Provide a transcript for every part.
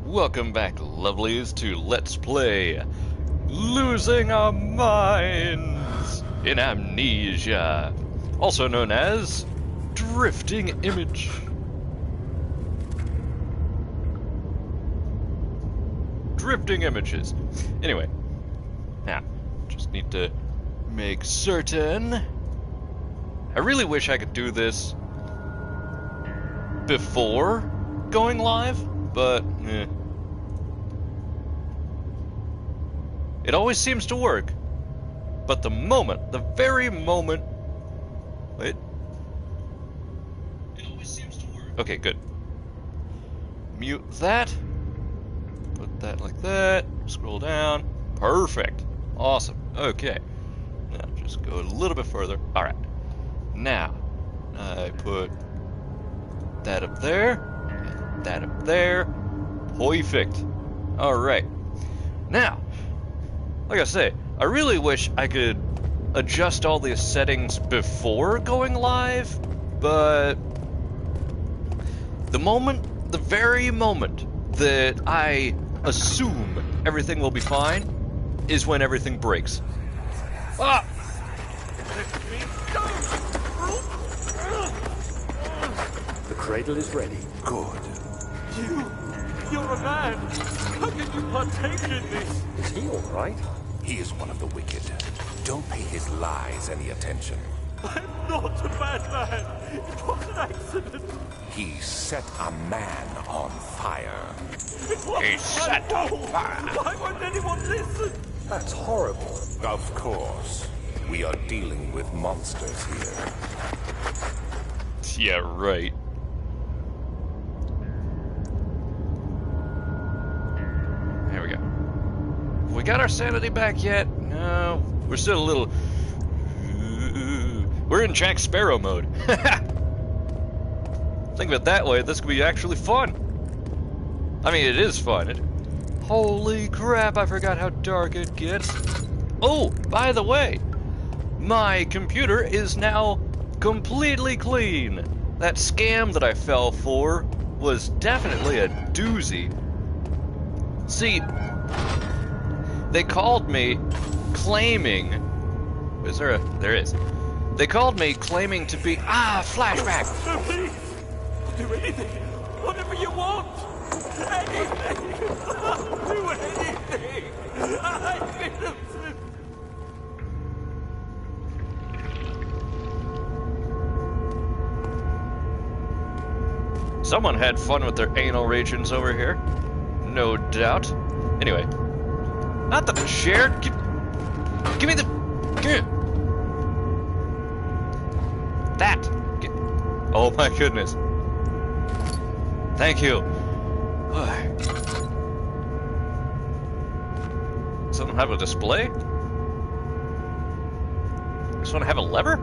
Welcome back, lovelies, to Let's Play Losing Our Minds in Amnesia, also known as Drifting Image. Drifting Images. Anyway, now, just need to make certain. I really wish I could do this before going live, but it always seems to work. But the very moment, wait. It always seems to work. Okay, good. Mute that. Put that like that. Scroll down. Perfect. Awesome. Okay. Now just go a little bit further. Alright. Now, I put that up there. And that up there. Perfect. Alright. Now, like I say, I really wish I could adjust all these settings before going live, but the very moment that I assume everything will be fine is when everything breaks. Ah! The cradle is ready. Good. You're a man! How can you partake in this? Is he all right? He is one of the wicked. Don't pay his lies any attention. I'm not a bad man. It was an accident. He set a man on fire. It was He set on fire. Why won't anyone listen? That's horrible. Of course. We are dealing with monsters here. Yeah, right. There we go. Have we got our sanity back yet? No, we're still a little... We're in Jack Sparrow mode. Think of it that way, this could be actually fun. I mean, it is fun. Holy crap, I forgot how dark it gets. Oh, by the way, my computer is now completely clean. That scam that I fell for was definitely a doozy. See, they called me claiming... Is there a... There is. They called me claiming to be... flashback! No, please! I'll do anything! Whatever you want! Anything! I'll do anything! I'm innocent! Someone had fun with their anal regions over here. No doubt. Anyway. Not the chair. Give me the... Give me... That. Oh my goodness. Thank you. Doesn't have a display? This one have a lever?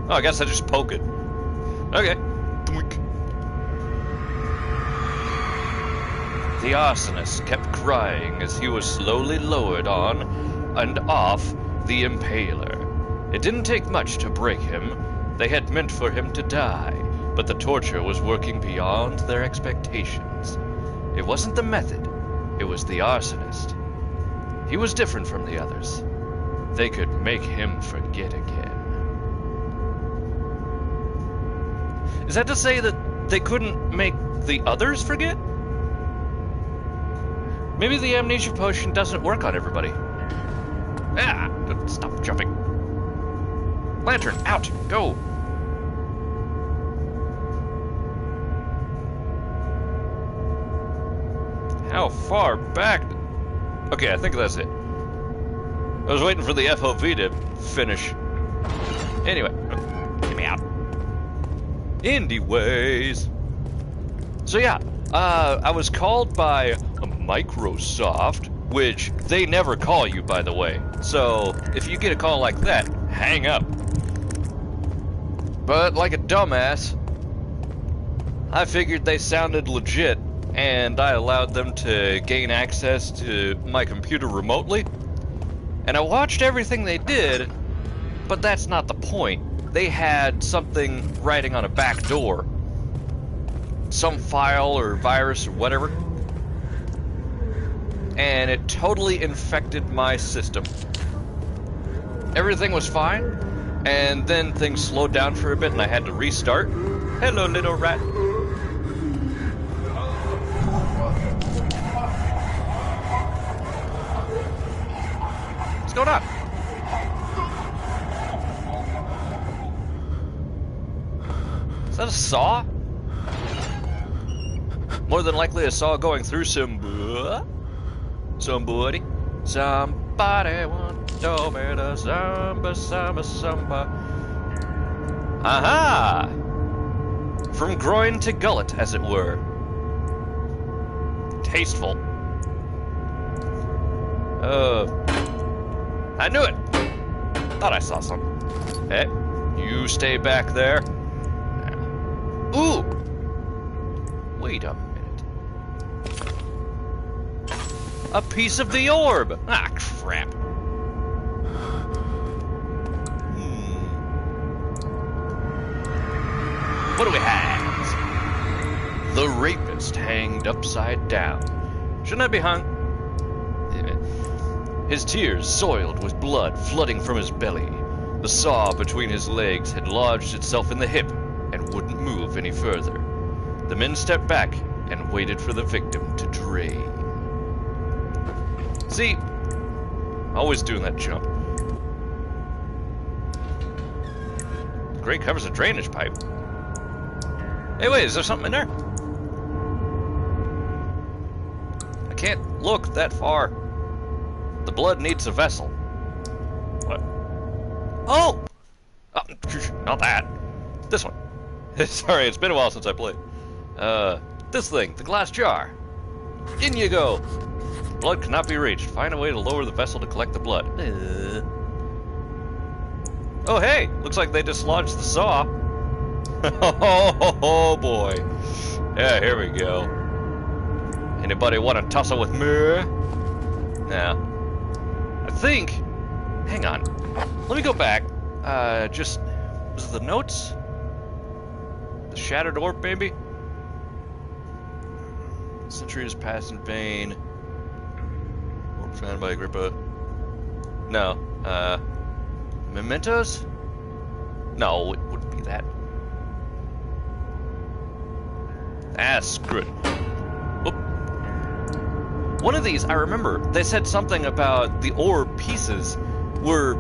Oh, I guess I just poke it. Okay. The arsonist kept crying as he was slowly lowered on and off the impaler. It didn't take much to break him. They had meant for him to die, but the torture was working beyond their expectations. It wasn't the method, it was the arsonist. He was different from the others. They could make him forget again. Is that to say that they couldn't make the others forget? Maybe the amnesia potion doesn't work on everybody. Stop jumping. Lantern, out, go. How far back? Okay, I think that's it. I was waiting for the FOV to finish. Anyway, get me out. Anyways. So yeah, I was called by Microsoft, which they never call you, by the way. So if you get a call like that, hang up. But like a dumbass, I figured they sounded legit, and I allowed them to gain access to my computer remotely. And I watched everything they did, but that's not the point. They had something writing on a back door some file or virus or whatever. And it totally infected my system. Everything was fine, and then things slowed down for a bit and I had to restart. Hello, little rat. What's going on? Is that a saw? More than likely a saw going through somebody. Somebody want to me to samba. Aha! From groin to gullet, as it were. Tasteful. I knew it! Thought I saw something. Hey, you stay back there. Ooh! Wait a minute. A piece of the orb! Ah, crap. What do we have? The rapist hanged upside down. Shouldn't I be hung? His tears soiled with blood flooding from his belly. The saw between his legs had lodged itself in the hip and wouldn't move any further. The men stepped back and waited for the victim to drain. See, always doing that jump. The grate covers a drainage pipe. Hey, wait, is there something in there? I can't look that far. The blood needs a vessel. What? Oh! Oh, not that. This one. Sorry, it's been a while since I played. This thing, the glass jar. In you go. Blood cannot be reached. Find a way to lower the vessel to collect the blood. Oh, hey! Looks like they dislodged the saw. Oh boy. Yeah, here we go. Anybody want to tussle with me? Nah. I think... Hang on. Let me go back. Was it the notes? The shattered orb, maybe? Century has passed in vain. Orb found by Agrippa. No. Mementos? No, it wouldn't be that. Ah, screw it. Oop. One of these, I remember, they said something about the orb pieces were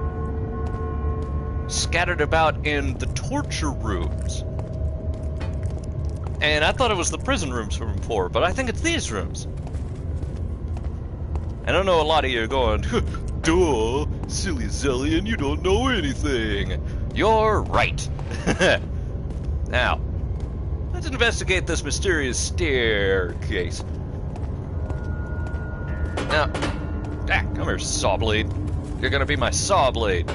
scattered about in the torture rooms. And I thought it was the prison rooms from before, but I think it's these rooms. And I know a lot of you are going, duh, silly Xelion, you don't know anything. You're right. Now, let's investigate this mysterious staircase. Now, come here, saw blade. You're gonna be my saw blade.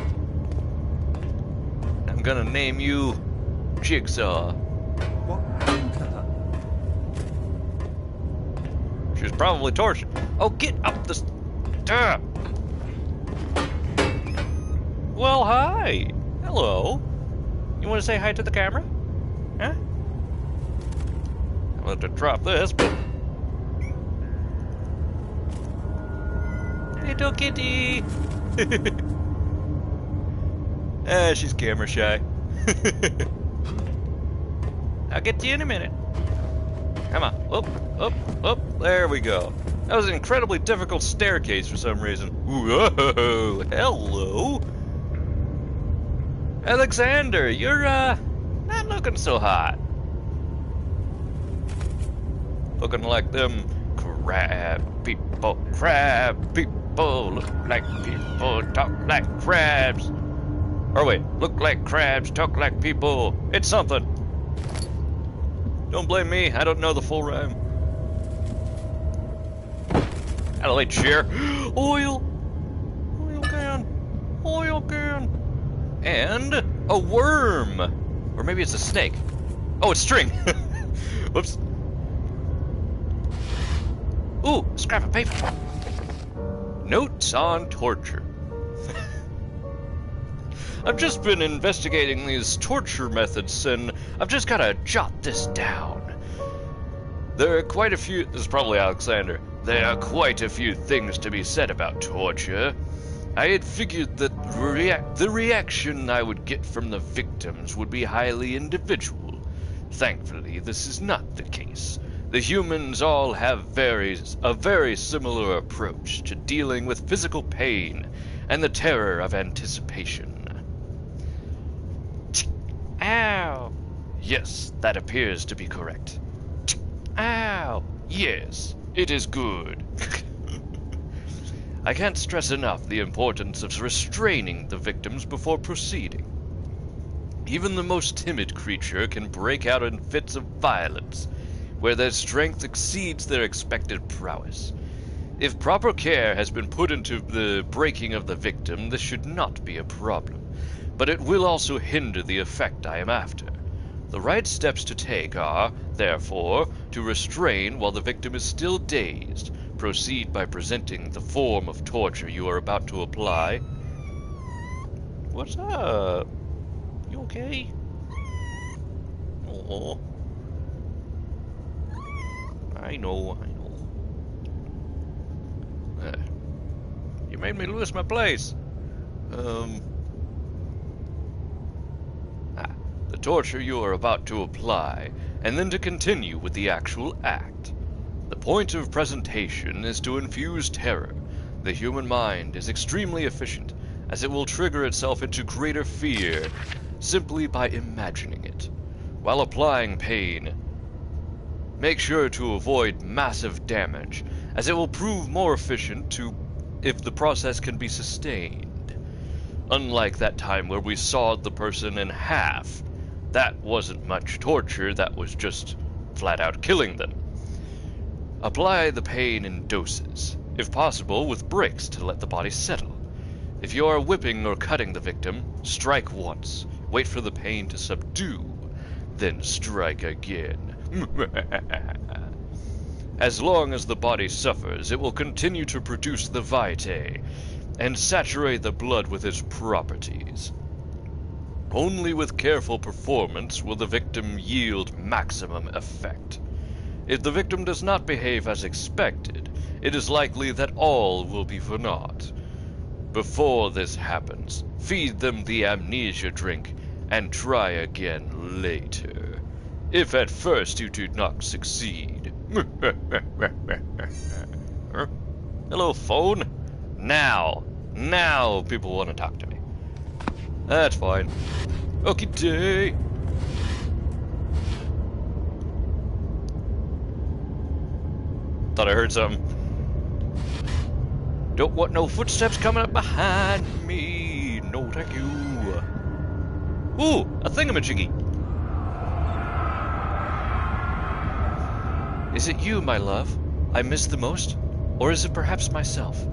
I'm gonna name you Jigsaw. What happened to her? She was probably tortured. Oh, get up this. Duh. Well, hi. Hello. You want to say hi to the camera? Huh? I'll have to drop this, but. Little kitty. She's camera shy. I'll get to you in a minute. Come on. Up. There we go. That was an incredibly difficult staircase for some reason. Whoa, hello. Alexander, you're, not looking so hot. Looking like them crab people, look like people, talk like crabs. Or wait, look like crabs, talk like people. It's something. Don't blame me, I don't know the full rhyme. Out of the way, chair. Oil can. And a worm. Or maybe it's a snake. Oh, it's string. Whoops. Ooh, a scrap of paper. Notes on torture. I've just been investigating these torture methods, and I've just gotta jot this down. There are quite a few... This is probably Alexander. There are quite a few things to be said about torture. I had figured that the reaction I would get from the victims would be highly individual. Thankfully, this is not the case. The humans all have a very similar approach to dealing with physical pain and the terror of anticipation. Ow! Yes, that appears to be correct. Ow! Yes, it is good. I can't stress enough the importance of restraining the victims before proceeding. Even the most timid creature can break out in fits of violence, where their strength exceeds their expected prowess. If proper care has been put into the breaking of the victim, this should not be a problem, but it will also hinder the effect I am after. The right steps to take are, therefore, to restrain while the victim is still dazed. Proceed by presenting the form of torture you are about to apply. What's up? You okay? Oh. I know. You made me lose my place. The torture you are about to apply, and then to continue with the actual act. The point of presentation is to infuse terror. The human mind is extremely efficient, as it will trigger itself into greater fear simply by imagining it. While applying pain, make sure to avoid massive damage, as it will prove more efficient if the process can be sustained. Unlike that time where we sawed the person in half, that wasn't much torture, that was just flat out killing them. Apply the pain in doses, if possible with breaks to let the body settle. If you are whipping or cutting the victim, strike once, wait for the pain to subdue, then strike again. As long as the body suffers, it will continue to produce the vitae and saturate the blood with its properties. Only with careful performance will the victim yield maximum effect. If the victim does not behave as expected, it is likely that all will be for naught. Before this happens, feed them the amnesia drink and try again later. If at first you do not succeed. Hello, phone? Now people want to talk to me. That's fine. Okay, day. Thought I heard something. Don't want no footsteps coming up behind me. No, thank you. Ooh, a thingamajiggy. Is it you, my love, I miss the most? Or is it perhaps myself?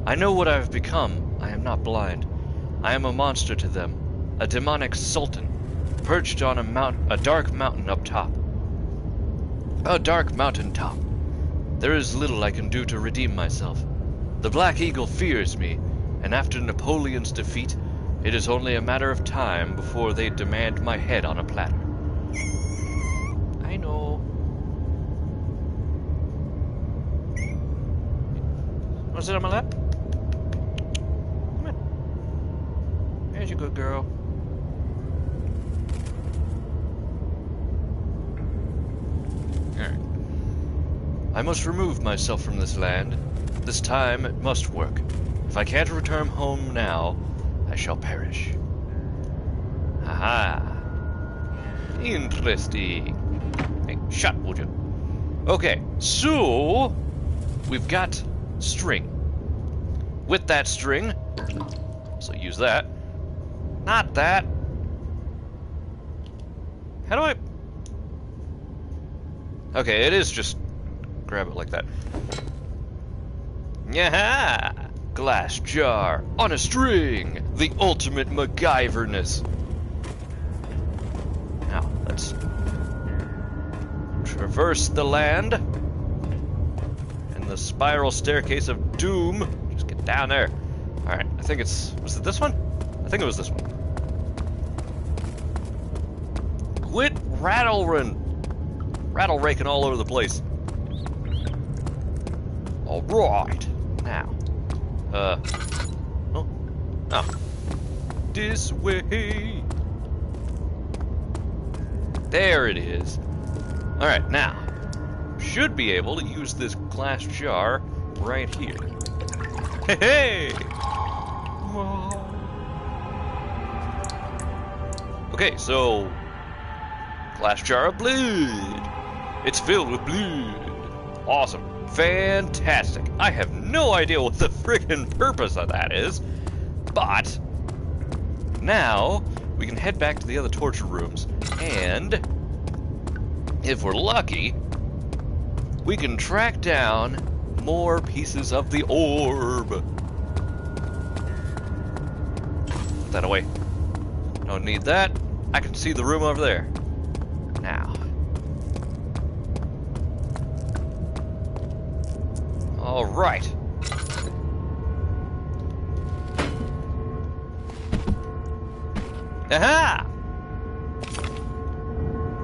I know what I have become. I am not blind. I am a monster to them. A demonic sultan, perched on a dark mountain up top. A dark mountain top. There is little I can do to redeem myself. The Black Eagle fears me, and after Napoleon's defeat, it is only a matter of time before they demand my head on a platter. I know. Want to sit on my lap? Come on. There's your good girl. Alright. I must remove myself from this land. This time it must work. If I can't return home now, I shall perish. Aha. Interesting. Hey, shut, would you? Okay, so we've got string. With that string, so use that. Not that. How do I... Okay, it is just grab it like that. Yaha! Glass jar on a string. The ultimate MacGyverness. Now, let's traverse the land. And the spiral staircase of doom. Just get down there. Alright, I think it's... Was it this one? I think it was this one. Quit rattling. rattle raking all over the place. Alright. Now. Oh. This way. There it is. Alright, now. Should be able to use this glass jar right here. Hey, hey! Wow. Okay, so glass jar of blood. It's filled with blood. Awesome. Fantastic. I have no idea what the friggin' purpose of that is, but now we can head back to the other torture rooms, and if we're lucky, we can track down more pieces of the orb. Put that away. Don't need that. I can see the room over there. Now. All right. Aha!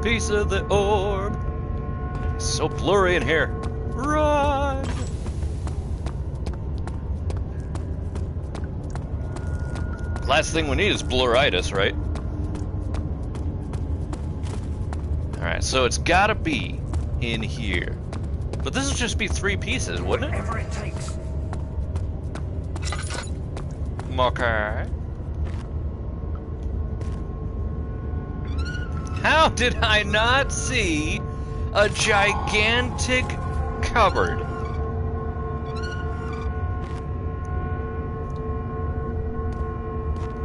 Piece of the orb. It's so blurry in here. Run! Last thing we need is blurritis, right? Alright, so it's gotta be in here. But this would just be 3 pieces, wouldn't it? Whatever it takes. Okay. How did I not see a gigantic cupboard?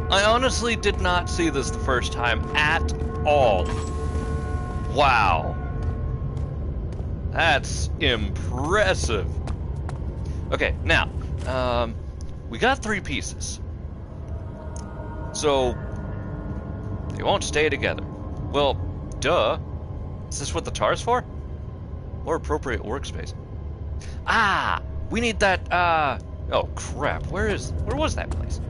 I honestly did not see this the first time at all. Wow. That's impressive. Okay, now, we got 3 pieces. So, they won't stay together. Well, duh. Is this what the tar's for? More appropriate workspace. Ah! We need that, oh crap, where was that place?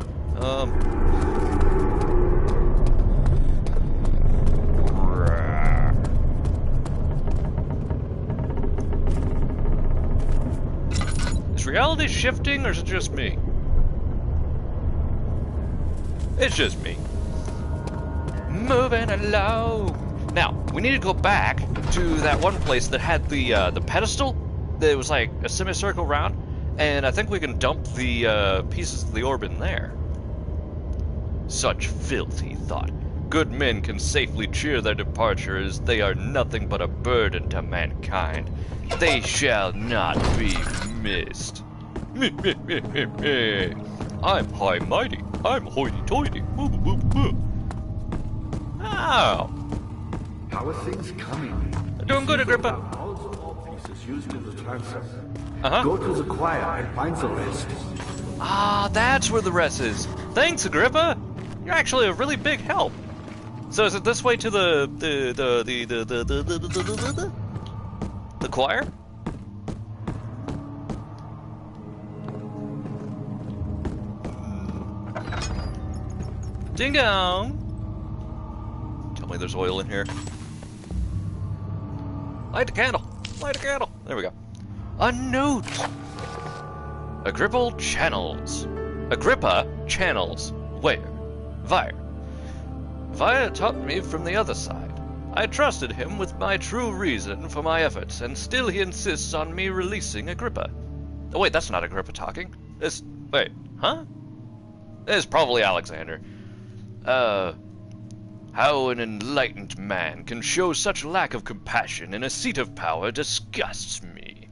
Is reality shifting, or is it just me? It's just me. Moving along. Now, we need to go back to that one place that had the pedestal. That was like a semicircle round, and I think we can dump the pieces of the orb in there. Such filth, he thought. Good men can safely cheer their departure, as they are nothing but a burden to mankind. They shall not be missed. I'm high mighty. I'm hoity-toity. Oh. How are things coming? Doing good, Agrippa. All the small pieces used in the transfer. Uh-huh. Go to the choir and find the rest. Ah, that's where the rest is. Thanks, Agrippa. You're actually a really big help. So is it this way to the choir? Ding dong. Tell me there's oil in here. Light a candle. Light a candle. There we go. A note. Agrippa channels. Agrippa channels. Where? Vire. Vire taught me from the other side. I trusted him with my true reason for my efforts, and still he insists on me releasing Agrippa. Oh wait, that's not Agrippa talking. Wait, huh? It's probably Alexander. How an enlightened man can show such lack of compassion in a seat of power disgusts me.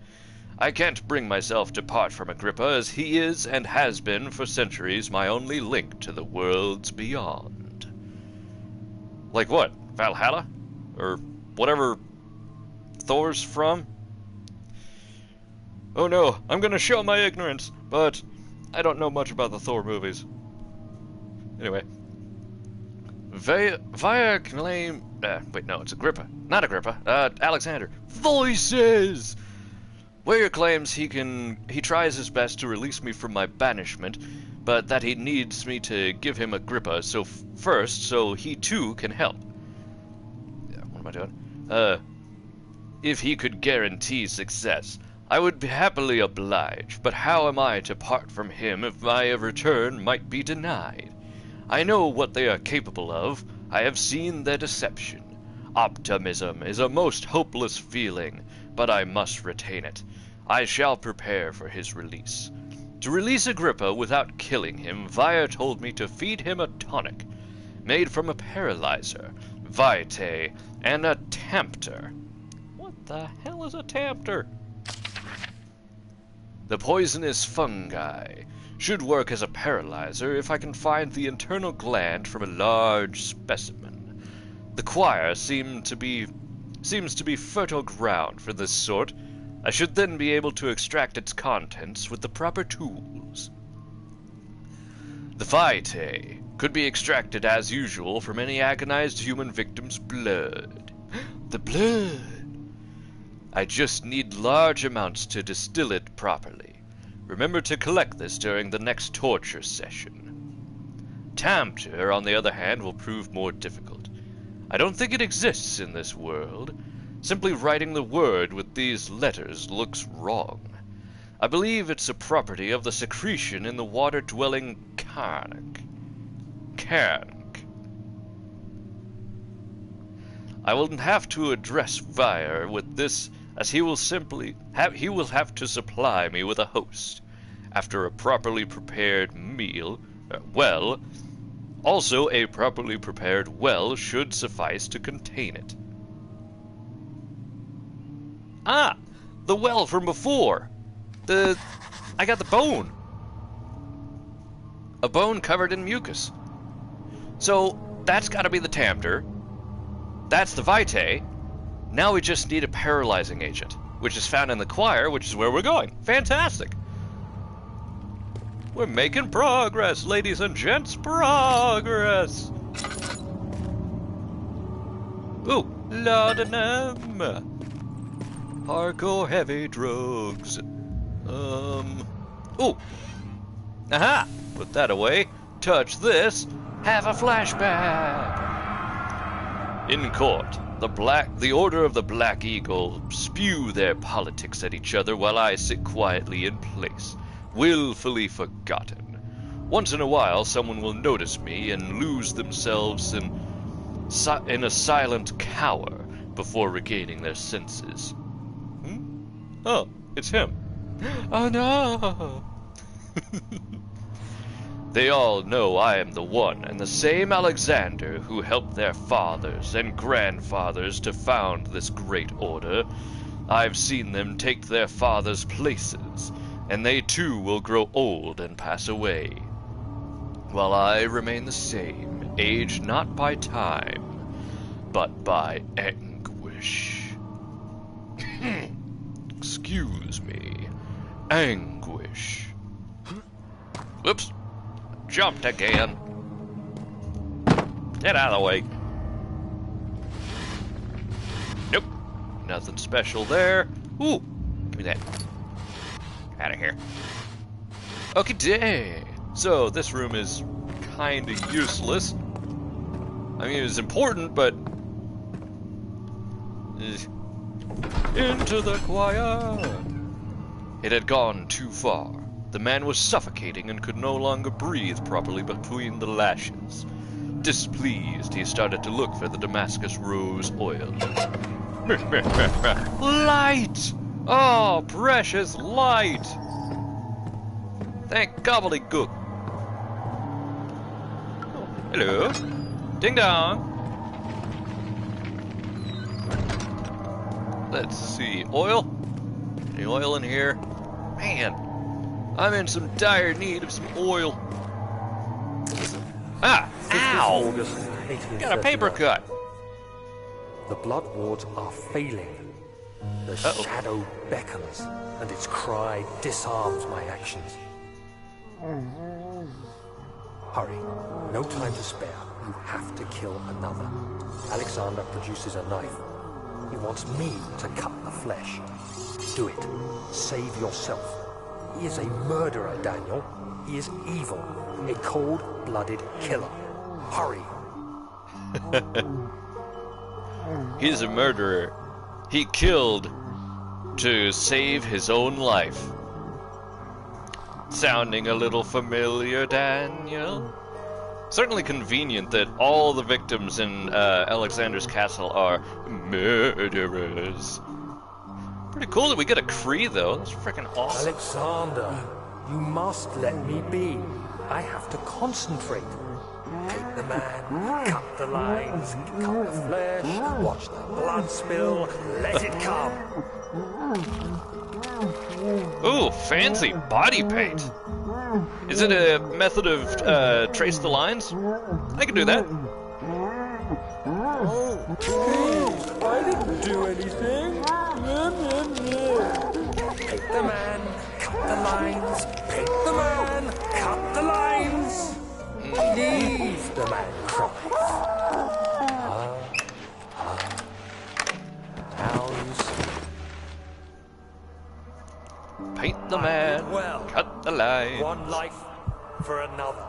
I can't bring myself to part from Agrippa, as he is and has been for centuries my only link to the worlds beyond. Like what? Valhalla? Or whatever Thor's from? Oh no, I'm gonna show my ignorance, but I don't know much about the Thor movies. Anyway. Via claim... wait, no, it's Agrippa. Not Agrippa. Alexander. Voices! Weir claims he tries his best to release me from my banishment, but that he needs me to give him Agrippa first, so he too can help. Yeah, what am I doing? If he could guarantee success, I would happily oblige, but how am I to part from him if my return might be denied? I know what they are capable of. I have seen their deception. Optimism is a most hopeless feeling, but I must retain it. I shall prepare for his release. To release Agrippa without killing him, Vaya told me to feed him a tonic, made from a paralyzer, vitae, and a tempter. What the hell is a tempter? The poisonous fungi should work as a paralyzer if I can find the internal gland from a large specimen. The choir seems to be fertile ground for this sort. I should then be able to extract its contents with the proper tools. The vitae could be extracted as usual from any agonized human victim's blood. The blood! I just need large amounts to distill it properly. Remember to collect this during the next torture session. Tempter, on the other hand, will prove more difficult. I don't think it exists in this world. Simply writing the word with these letters looks wrong. I believe it's a property of the secretion in the water-dwelling Karnak. I will have to address Vire with this, as he will have to supply me with a host. After a properly prepared meal, also a properly prepared well should suffice to contain it. Ah! The well from before! I got the bone! A bone covered in mucus. So, that's gotta be the tempter. That's the vitae. Now we just need a paralyzing agent, which is found in the choir, which is where we're going. Fantastic! We're making progress, ladies and gents, progress! Ooh, laudanum! Hardcore heavy drugs. Ooh! Aha! Put that away. Touch this. Have a flashback! In court, the Order of the Black Eagle spew their politics at each other while I sit quietly in place, willfully forgotten. Once in a while, someone will notice me and lose themselves in a silent cower before regaining their senses. Oh, it's him. Oh no! They all know I am the one and the same Alexander who helped their fathers and grandfathers to found this great order. I've seen them take their fathers' places, and they too will grow old and pass away, while I remain the same, aged not by time, but by anguish. Excuse me. Anguish. Whoops. Jumped again. Get out of the way. Nope. Nothing special there. Ooh. Give me that. Out of here. Okay, dang. So, this room is kinda useless. I mean, it's important, but... Into the choir! It had gone too far. The man was suffocating and could no longer breathe properly between the lashes. Displeased, he started to look for the Damascus rose oil. Light! Oh, precious light! Thank gobbledygook. Oh, hello. Ding dong. Let's see. Oil? Any oil in here? Man, I'm in some dire need of some oil. Ah! Ow! August, Got a paper cut. The blood wards are failing. The shadow beckons, and its cry disarms my actions. Hurry. No time to spare. You have to kill another. Alexander produces a knife. He wants me to cut the flesh. Do it. Save yourself. He is a murderer, Daniel. He is evil. A cold-blooded killer. Hurry. He's a murderer. he killed to save his own life. Sounding a little familiar, Daniel? Certainly convenient that all the victims in Alexander's castle are murderers. Pretty cool that we get a Cree, though. That's freaking awesome. Alexander, you must let me be. I have to concentrate. Take the man, cut the lines, cut the flesh, watch the blood spill, let it come. Ooh, fancy body paint. Is it a method of trace the lines? I can do that. I didn't do anything. Take the man, cut the lines. Take the man, cut the lines. Leave the man cries. Now you see. Paint the man, Well, cut the line. one life for another.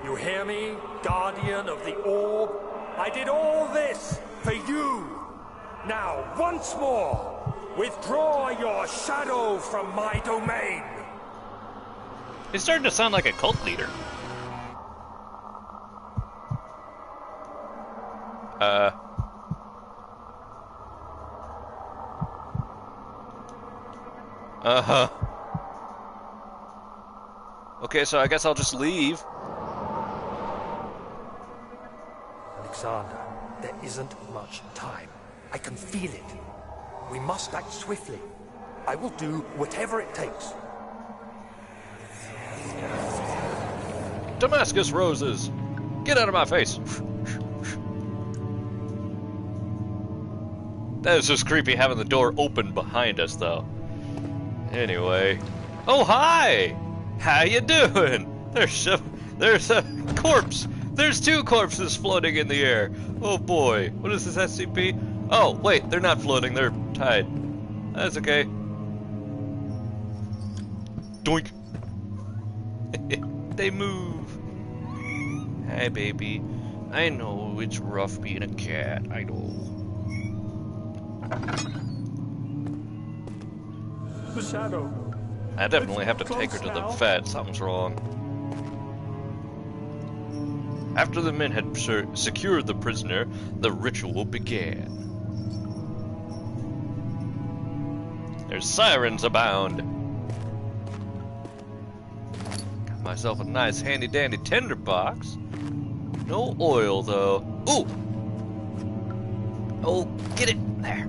You hear me, guardian of the orb? I did all this for you. Now, once more, withdraw your shadow from my domain. He's starting to sound like a cult leader. Uh-huh. Okay, so I guess I'll just leave. Alexander, there isn't much time. I can feel it. We must act swiftly. I will do whatever it takes. Damascus roses! Get out of my face! That is just creepy having the door open behind us, though. Anyway. Oh, hi! How you doing? There's a corpse! There's two corpses floating in the air! Oh boy. What is this SCP? Oh, wait, they're not floating, they're tied. That's okay. Doink! They move! Hi, baby. I know it's rough being a cat, I know. The shadow. I definitely have to take her to the vet. Something's wrong. After the men had secured the prisoner, the ritual began. There's sirens abound. Got myself a nice handy-dandy tinderbox. No oil, though. Ooh! Oh, get it! There.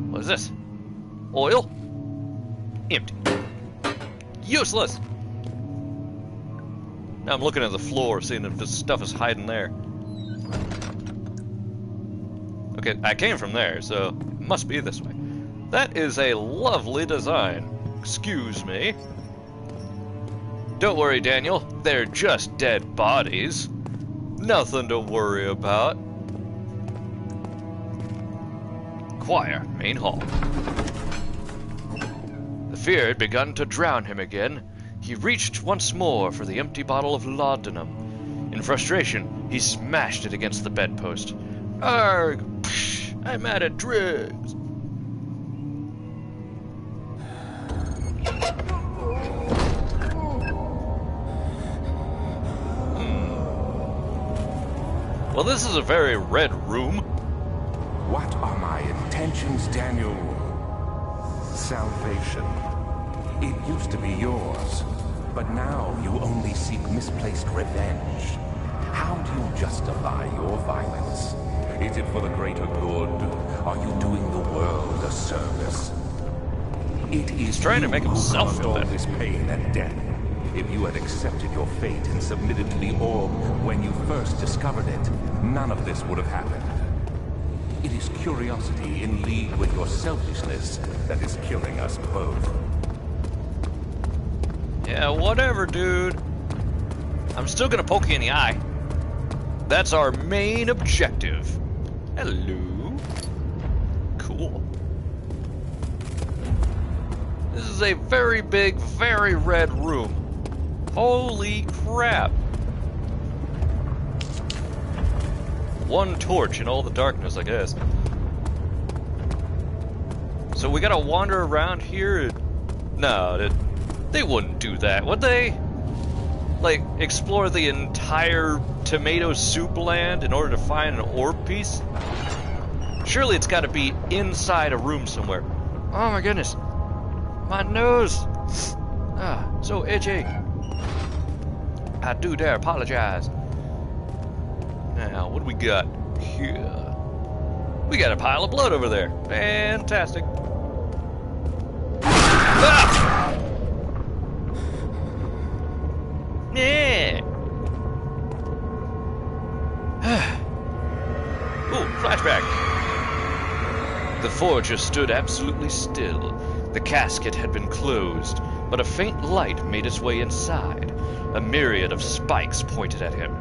What is this? Oil? Empty. Useless! Now I'm looking at the floor, seeing if this stuff is hiding there. Okay, I came from there, so it must be this way. That is a lovely design. Excuse me. Don't worry, Daniel. They're just dead bodies. Nothing to worry about. Choir, main hall. The fear had begun to drown him again. He reached once more for the empty bottle of laudanum. In frustration, he smashed it against the bedpost. Arg! Psh, I'm out of drugs. Well, this is a very red room. What are my intentions, Daniel? Salvation. It used to be yours, but now you only seek misplaced revenge. How do you justify your violence? Is it for the greater good? Are you doing the world a service? It is trying to make you who himself caused feel all better. this pain and death. If you had accepted your fate and submitted to the orb when you first discovered it, none of this would have happened. It is curiosity in league with your selfishness that is killing us both. Yeah, whatever, dude. I'm still gonna poke you in the eye. That's our main objective. Hello. Cool. This is a very big, very red room. Holy crap. One torch in all the darkness, I guess. so we gotta wander around here? No, they wouldn't do that, would they? Like, explore the entire tomato soup land in order to find an orb piece? Surely it's gotta be inside a room somewhere. Oh my goodness. My nose! Ah, so itchy. I do dare apologize. Now, what do we got here? We got a pile of blood over there. Fantastic. Ah! Yeah. Ooh, flashback. The forger stood absolutely still. The casket had been closed, but a faint light made its way inside. A myriad of spikes pointed at him,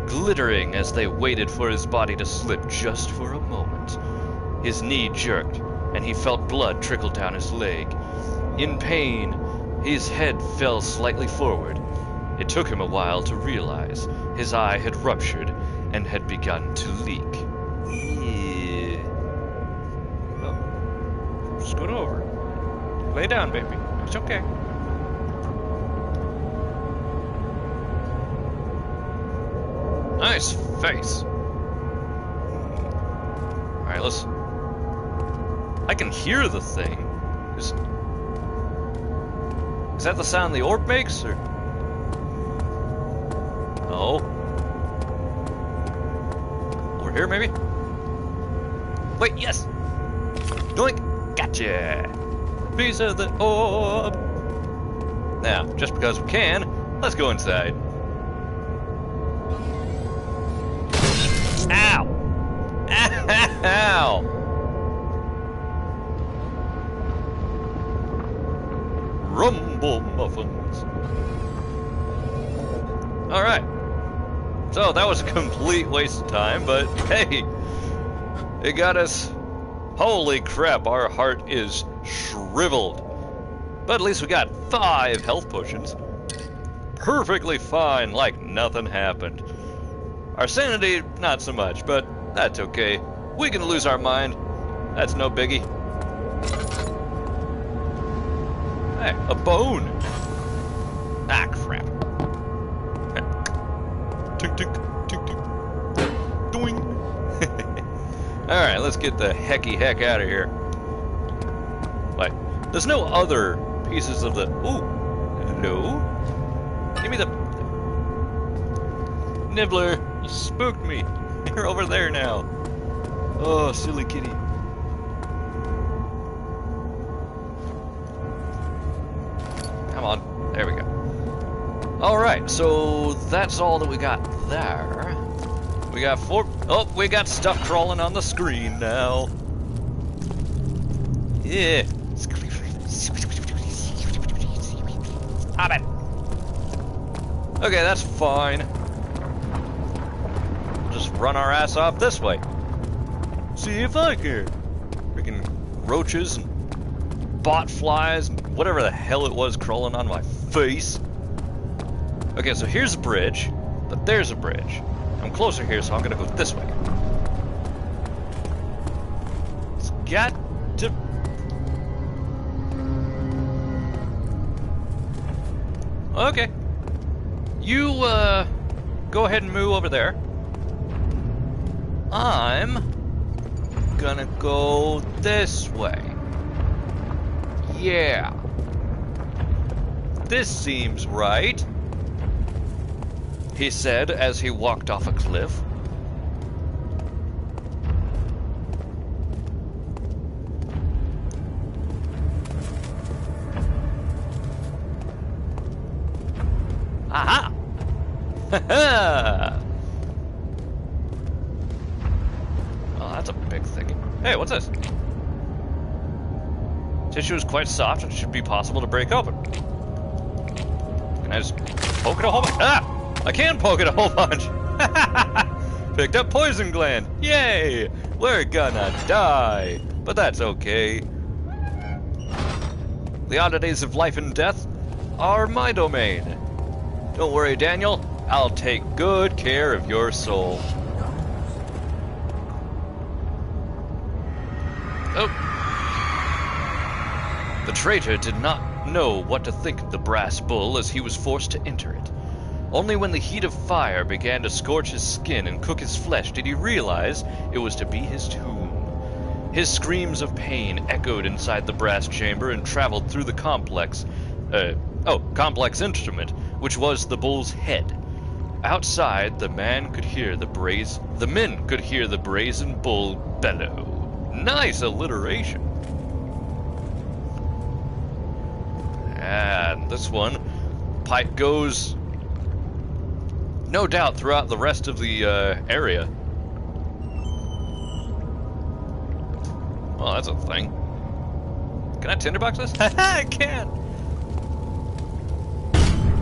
glittering as they waited for his body to slip just for a moment. His knee jerked, and he felt blood trickle down his leg. In pain, his head fell slightly forward. It took him a while to realize his eye had ruptured and had begun to leak. Oh. Scoot over. Lay down, baby. It's okay. Nice face. Alright, let's... I can hear the thing. Is that the sound the orb makes, or...? No. Over here, maybe? Wait, yes! Doink! Gotcha! Piece of the orb! Now, just because we can, let's go inside. Ow! Ow! Rumble muffins. Alright. So, that was a complete waste of time, but hey, it got us. Holy crap, our heart is shriveled. But at least we got 5 health potions. Perfectly fine, like nothing happened. Our sanity, not so much, but that's okay. We can lose our mind. That's no biggie. Hey, a bone. Ah, crap. Tink, tink, tink, tink. Doing. Alright, let's get the heck out of here. Wait, there's no other pieces of the... Ooh, hello? Give me the... Nibbler, you spooked me. You're over there now. Oh, silly kitty. Come on, there we go. Alright, so that's all that we got there. We got 4... Oh, we got stuff crawling on the screen now. Yeah. Stop it. Okay, that's fine. Just run our ass off this way. See if I care. Freaking roaches and bot flies and whatever the hell it was crawling on my face. Okay, so here's a bridge, but there's a bridge. I'm closer here, so I'm gonna go this way. It's got to... Okay. You, go ahead and move over there. I'm gonna go this way. Yeah. This seems right, he said as he walked off a cliff. Aha! Ha-ha! Oh, that's a big thing. Hey, what's this? Tissue is quite soft and should be possible to break open. Can I just poke it a whole bunch? Ah! I can poke it a whole bunch! Picked up poison gland! Yay! We're gonna die! But that's okay. The oddities of life and death are my domain. Don't worry, Daniel. I'll take good care of your soul. Oh. traitor did not know what to think of the brass bull as he was forced to enter it. Only when the heat of fire began to scorch his skin and cook his flesh did he realize it was to be his tomb. His screams of pain echoed inside the brass chamber and traveled through the complex instrument, which was the bull's head. Outside, the men could hear the brazen bull bellow. Nice alliteration. And this one pipe goes, no doubt, throughout the rest of the area. Oh, that's a thing. Can I tinderbox this? I can!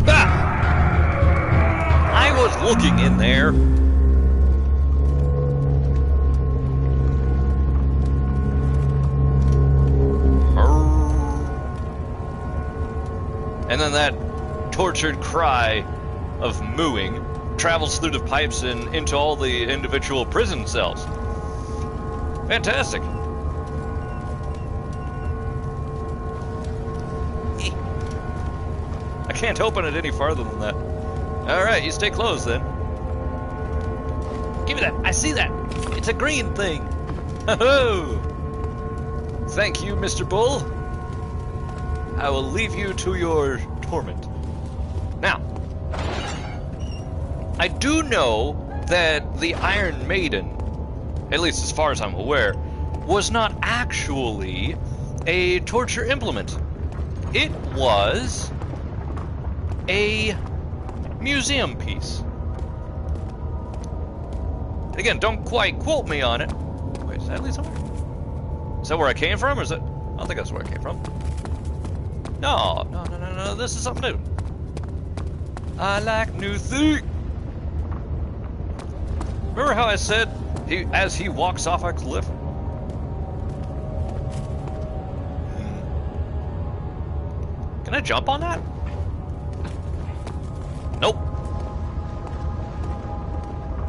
Ah! I was looking in there. And then that tortured cry of mooing travels through the pipes and into all the individual prison cells. Fantastic. I can't open it any farther than that. Alright, you stay closed then. Give me that. I see that. It's a green thing. Ho-ho! Thank you, Mr. Bull. I will leave you to your torment. Now, I do know that the Iron Maiden, at least as far as I'm aware, was not actually a torture implement. It was a museum piece. Again, don't quite quote me on it. Wait, is that lead somewhere? Is that where I came from, or is it? I don't think that's where I came from. No, this is something new. I like new things. Remember how I said as he walks off a cliff? Can I jump on that? Nope.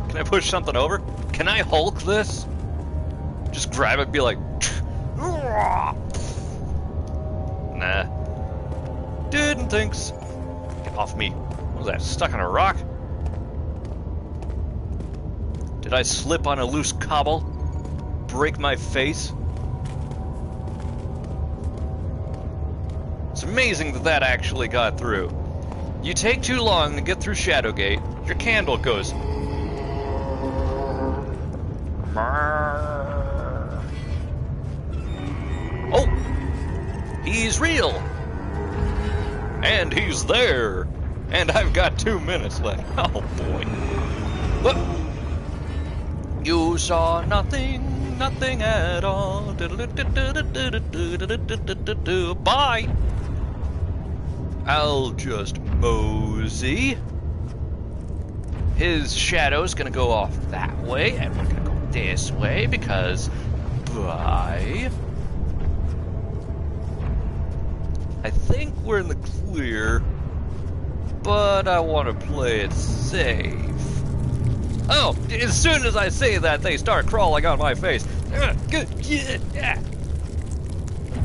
Can I push something over? Can I Hulk this? Just grab it and be like... Nah. Didn't think so. Get off me. What was that? Stuck on a rock? Did I slip on a loose cobble? Break my face? It's amazing that that actually got through. You take too long to get through Shadowgate, your candle goes... Oh! He's real! And he's there! And I've got 2 minutes left. Oh boy. Look! You saw nothing, nothing at all. Bye! I'll just mosey. His shadow's gonna go off that way, and we're gonna go this way because... Bye. I think we're in the clear, but I want to play it safe. Oh, as soon as I say that, they start crawling on my face. Good, yeah.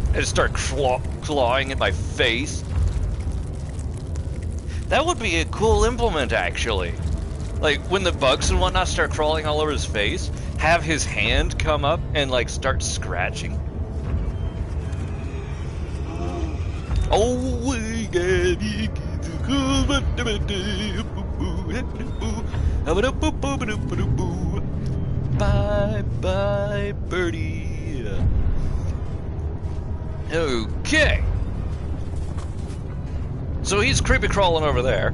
I just start clawing at my face. That would be a cool implement, actually. Like, when the bugs and whatnot start crawling all over his face, have his hand come up and, like, start scratching. Oh, we get bye bye birdie. Okay. So he's creepy crawling over there,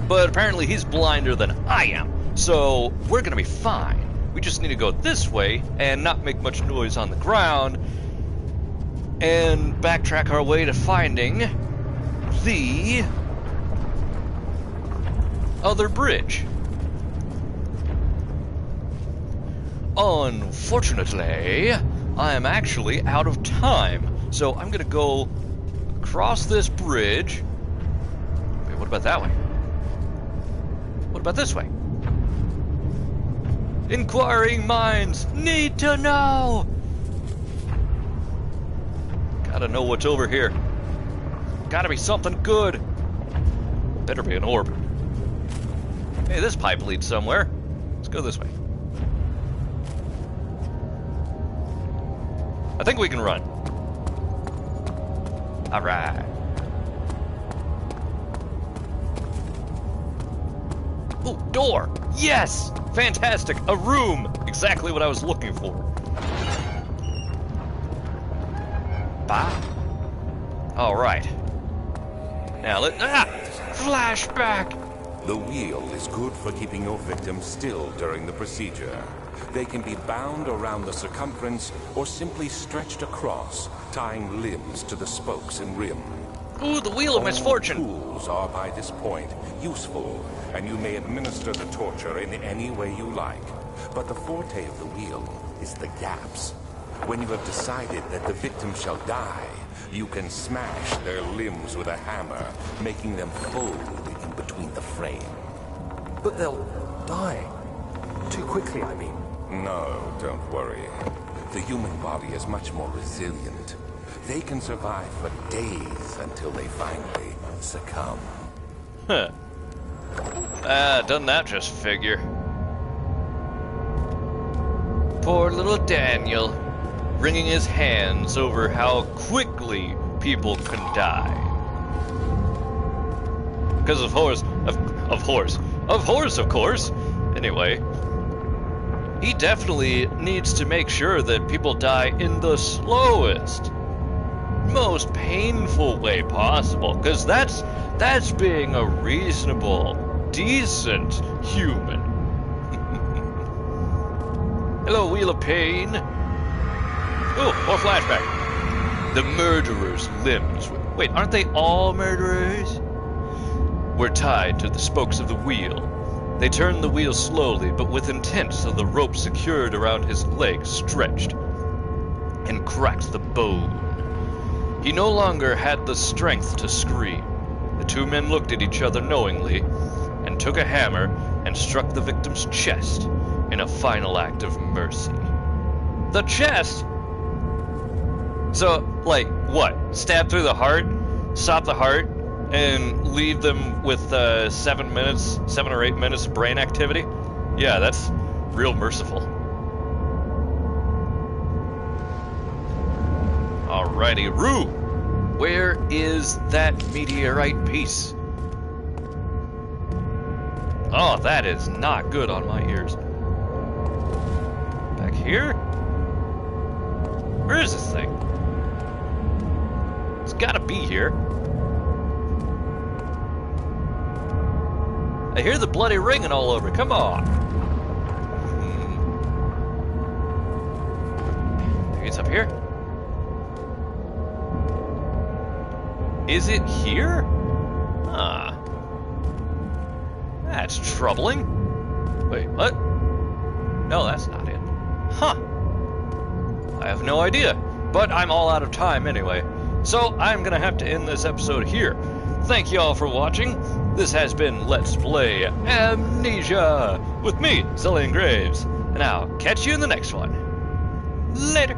but apparently he's blinder than I am. So we're gonna be fine. We just need to go this way and not make much noise on the ground and backtrack our way to finding the other bridge. Unfortunately, I am actually out of time, so I'm gonna go across this bridge. Wait, what about that way? What about this way? Inquiring minds need to know! Gotta know what's over here. Gotta be something good. Better be an orb. Hey, this pipe leads somewhere. Let's go this way. I think we can run. Alright. Ooh, door! Yes! Fantastic! A room! Exactly what I was looking for. Bye. Alright. Now flashback! The wheel is good for keeping your victims still during the procedure. They can be bound around the circumference or simply stretched across, tying limbs to the spokes and rim. Ooh, the wheel of misfortune! Tools are by this point useful, and you may administer the torture in any way you like. But the forte of the wheel is the gaps. When you have decided that the victim shall die, you can smash their limbs with a hammer, making them fold in between the frame. But they'll die. Too quickly, I mean. No, don't worry. The human body is much more resilient. They can survive for days until they finally succumb. Huh. Doesn't that just figure? Poor little Daniel, wringing his hands over how quickly people can die. Because of course. Anyway, he definitely needs to make sure that people die in the slowest, most painful way possible, because that's being a reasonable, decent human. Hello, Wheel of Pain. Oh, more flashback. The murderer's limbs. Wait, aren't they all murderers? Were tied to the spokes of the wheel. They turned the wheel slowly, but with intent, so the rope secured around his legs stretched and cracked the bone. He no longer had the strength to scream. The two men looked at each other knowingly and took a hammer and struck the victim's chest in a final act of mercy. The chest? So, like, what? Stab through the heart? Stop the heart? And leave them with 7 or 8 minutes of brain activity? Yeah, that's real merciful. Alrighty, Rue! Where is that meteorite piece? Oh, that is not good on my ears. Back here? Where is this thing? It's gotta be here. I hear the bloody ringing all over. Come on. Maybe it's up here? Is it here? Ah. That's troubling. Wait, what? No, that's not it. Huh. I have no idea. But I'm all out of time anyway. So I'm gonna have to end this episode here. Thank you all for watching. This has been Let's Play Amnesia with me, XelionGraves, and I'll catch you in the next one. Later.